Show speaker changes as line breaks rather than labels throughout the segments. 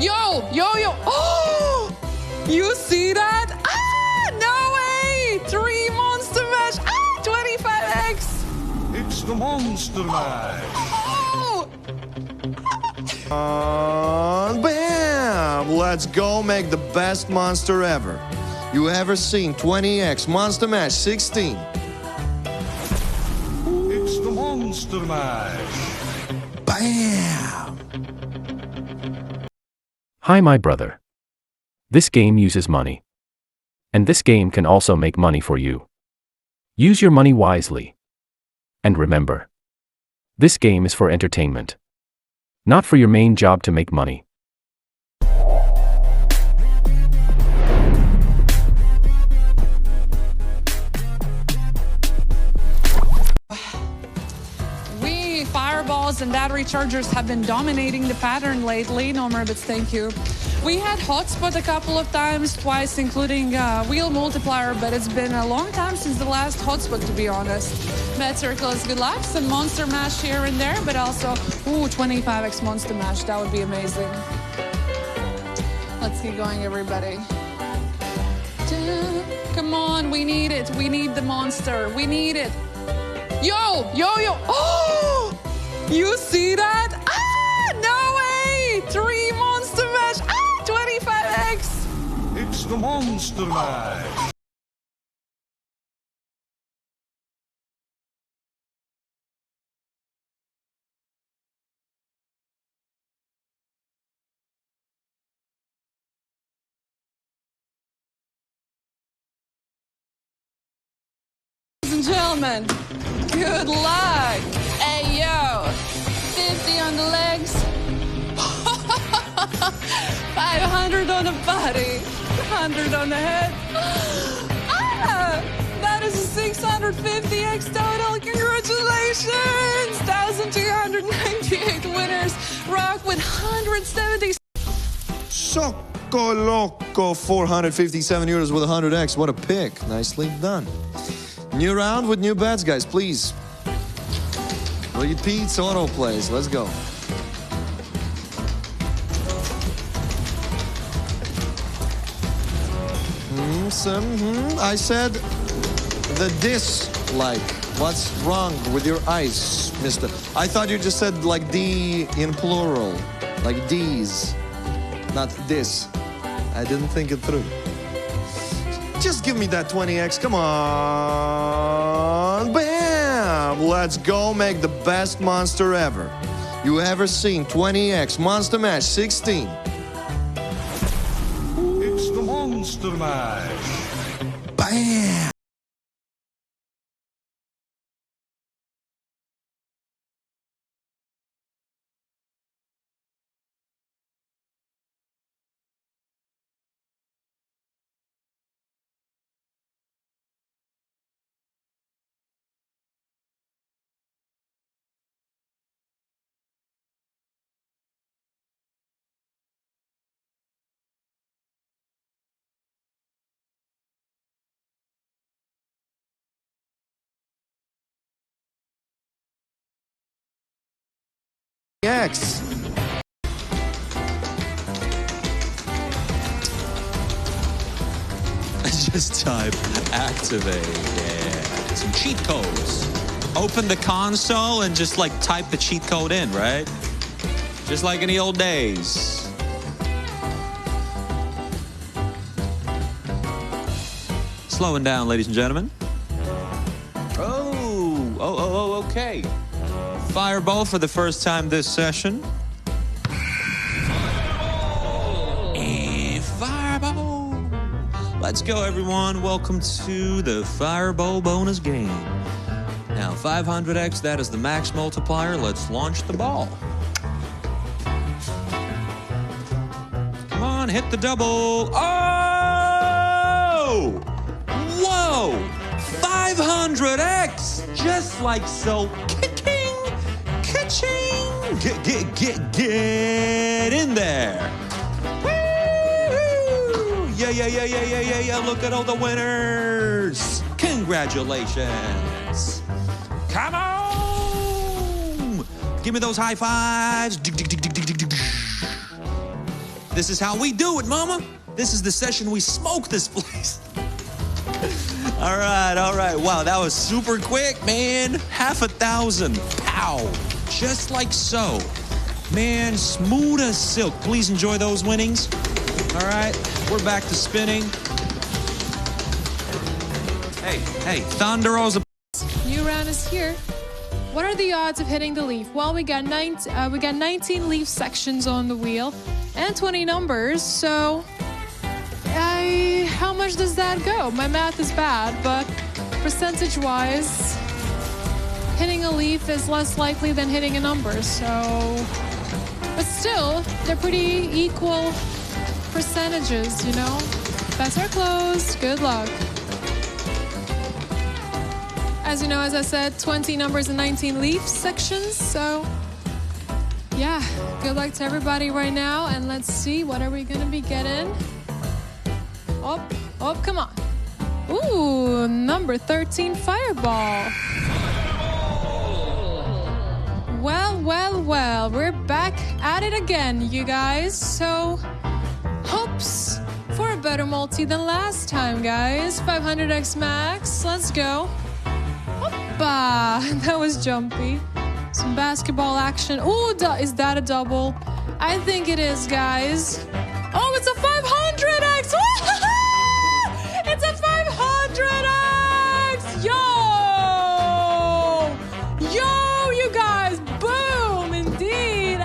Yo! Oh! You see that? No way! 3 monster mash! 25x!
It's the Monster Mash.
Oh!
Bam! Let's go make the best monster ever you ever seen. 20x Monster Mash 16.
It's the Monster Mash.
Bam!
Hi, my brother. This game uses money. And this game can also make money for you. Use your money wisely. And remember, this game is for entertainment, not for your main job to make money.
Fireballs and battery chargers have been dominating the pattern lately. No more, but thank you. We had hotspot a couple of times, twice, including wheel multiplier, but it's been a long time since the last hotspot, to be honest. Med circle is good luck, some monster mash here and there, but also, 25x monster mash. That would be amazing. Let's keep going, everybody. Come on, we need it. We need the monster. We need it. Yo! Oh! You see that? No way! 3 monster mash! 25x!
It's the Monster Mash.
Ladies and gentlemen, good luck! Hey, yo! 50 on the legs. 500 on the body. 100 on the head. That is a 650x total. Congratulations! 1,298 winners. Rock with 170.
Choco Loco, 457 euros with 100x. What a pick. Nicely done. New round with new bets, guys, please. Repeats, auto plays. Let's go. I said the dislike. What's wrong with your eyes, mister? I thought you just said like D in plural. Like D's. Not this. I didn't think it through. Just give me that 20x. Come on. Bam! Let's go make the best monster ever you ever seen. 20x Monster Mash 16.
It's the Monster Mash.
Bam! X.
Just type activate. Yeah. Some cheat codes. Open the console and just like type the cheat code in, right? Just like in the old days. Slowing down, ladies and gentlemen. Oh, okay. Fireball for the first time this session. And Fireball. Let's go, everyone. Welcome to the Fireball bonus game. Now, 500x, that is the max multiplier. Let's launch the ball. Come on, hit the double. Oh! Whoa! 500x! Just like so. Ka-ching! Get in there. Woo! Yeah. Look at all the winners. Congratulations. Come on. Give me those high fives. This is how we do it, mama. This is the session we smoke this place. All right. Wow, that was super quick, man. 1,000. Pow. Just like so. Man, smooth as silk. Please enjoy those winnings. All right, we're back to spinning. Hey, Thunderos.
New round is here. What are the odds of hitting the leaf? Well, we got 19 leaf sections on the wheel and 20 numbers. So, how much does that go? My math is bad, but percentage-wise, hitting a leaf is less likely than hitting a number. So, but still, they're pretty equal percentages, you know? Bets are closed. Good luck. As you know, as I said, 20 numbers and 19 leaf sections. So, yeah, good luck to everybody right now. And let's see, what are we going to be getting? Oh, come on. Ooh, number 13, Fireball. Well, we're back at it again, you guys. So, hopes for a better multi than last time, guys. 500x max, let's go. Hoppa, that was jumpy. Some basketball action. Ooh, is that a double? I think it is, guys. Oh, it's a 500x! It's a 500x! Yo, you guys, boom, indeed.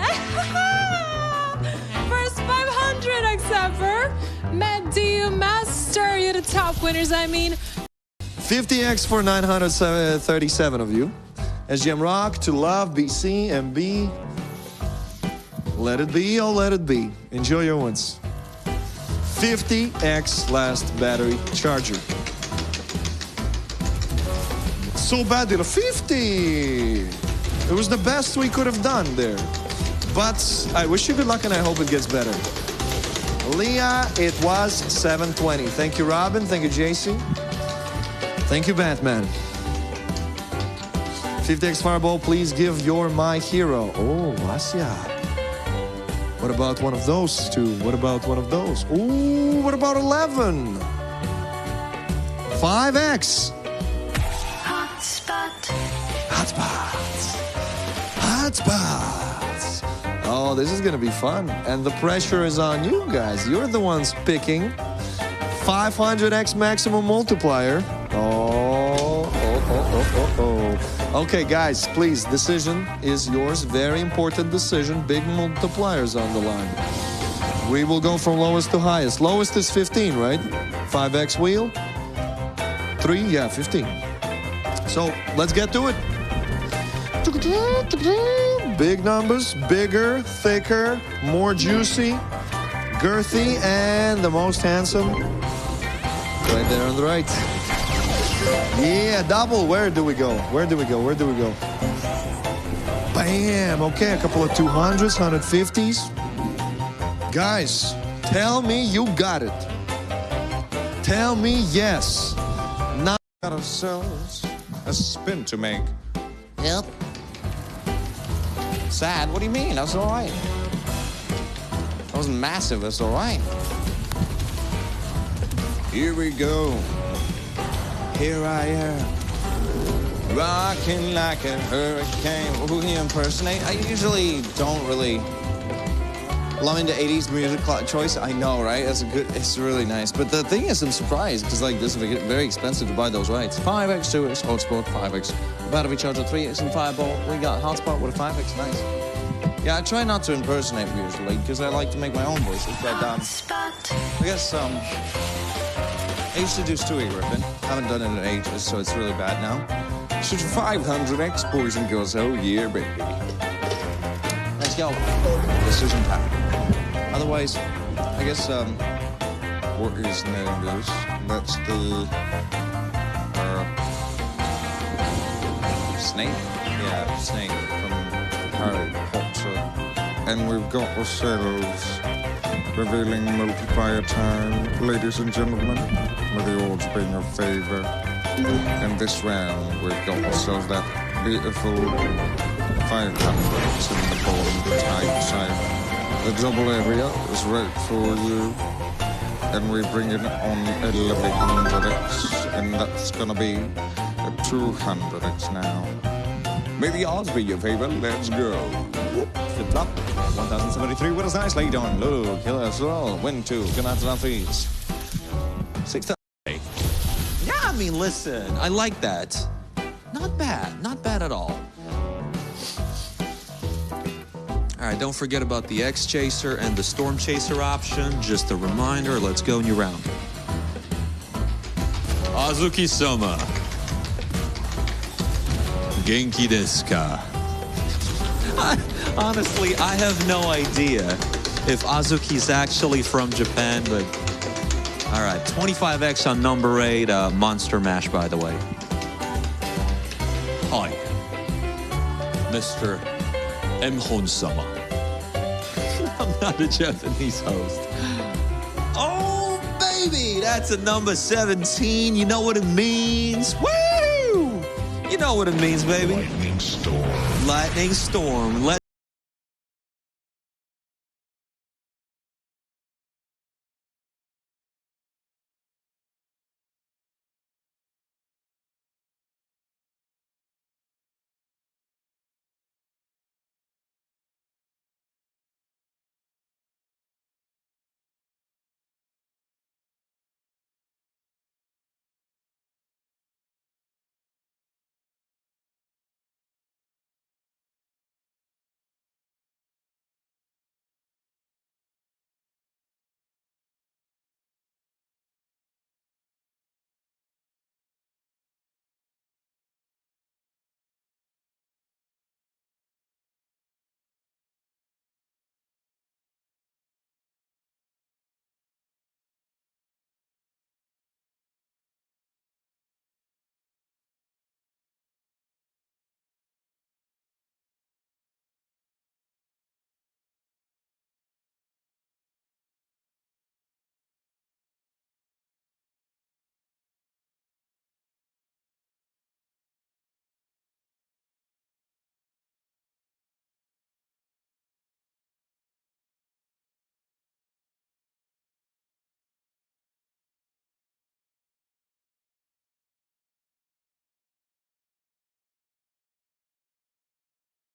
First 500x ever. Matt D, Master, you're the top winners,
50x for 937 of you. SGM Rock, To Love, BC, MB. Let it be, oh let it be. Enjoy your ones. 50x last battery charger. So bad deal. 50! It was the best we could have done there. But I wish you good luck and I hope it gets better. Leah, it was 720. Thank you, Robin. Thank you, JC. Thank you, Batman. 50x Fireball, please give your my hero. Oh, Vasya. What about one of those two? What about one of those? Ooh, what about 11? 5x. Hotspots. Oh, this is gonna be fun. And the pressure is on you guys. You're the ones picking 500x maximum multiplier. Okay, guys, please, decision is yours. Very important decision. Big multipliers on the line. We will go from lowest to highest. Lowest is 15, right? 5x wheel. 3, yeah, 15. So, let's get to it. Big numbers, bigger, thicker, more juicy, girthy, and the most handsome. Right there on the right. Yeah, double. Where do we go? Where do we go? Where do we go? Bam. Okay, a couple of 200s, 150s. Guys, tell me you got it. Tell me yes. Now got ourselves a spin to make.
Yep. Sad? What do you mean? That was all right. That wasn't massive. That's all right. Here we go. Here I am, rocking like a hurricane. Who can you impersonate? I usually don't really. Well, I'm into 80s music choice. I know, right? It's really nice. But the thing is, I'm surprised because like this is very expensive to buy those rights. 5x, 2x, hotspot, 5x, battery charger, 3x, and fireball. We got hotspot with a 5x. Nice. Yeah, I try not to impersonate usually because I like to make my own voices. But I guess I used to do Stewie Griffin. Haven't done it in ages, so it's really bad now. Shoot 500x, boys and girls. Oh yeah, baby. Let's go. Decision time. Otherwise, I guess what is named is that's the snake. Yeah, snake from Harry Potter. And we've got ourselves revealing multiplier time, ladies and gentlemen, with the odds being in favor. In this round, we've got ourselves that beautiful 500 in the bottom, the tight side.
The double area is right for you. And we bring it on 1100x, and that's gonna be a 200x now. May the odds be your favor, let's go.
Flip flop. 1073. What is nicely done? Lulu, kill us all. Win 2. Cannot fees. 6,000.
Yeah, I mean, listen, I like that. Not bad. Not bad at all. All right, don't forget about the X-Chaser and the Storm Chaser option. Just a reminder, let's go new round. Azuki-sama. Genki desu ka? Honestly, I have no idea if Azuki's actually from Japan, but... All right, 25x on number 8, Monster Mash, by the way. Hi, Mr. Emhon-sama. I'm not a Japanese host. Oh, baby, that's a number 17. You know what it means? Woo! You know what it means, baby.
Lightning storm.
Lightning storm.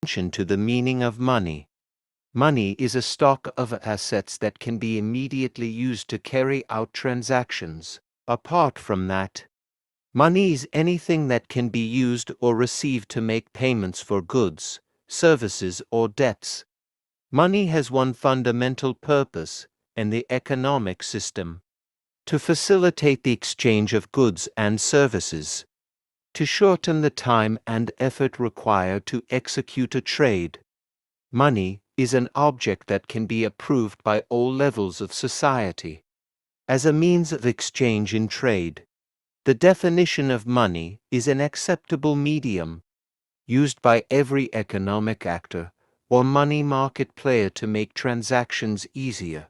To the meaning of money. Money is a stock of assets that can be immediately used to carry out transactions. Apart from that, money is anything that can be used or received to make payments for goods, services, or debts. Money has one fundamental purpose in the economic system: to facilitate the exchange of goods and services, to shorten the time and effort required to execute a trade. Money is an object that can be approved by all levels of society as a means of exchange in trade. The definition of money is an acceptable medium used by every economic actor or money market player to make transactions easier.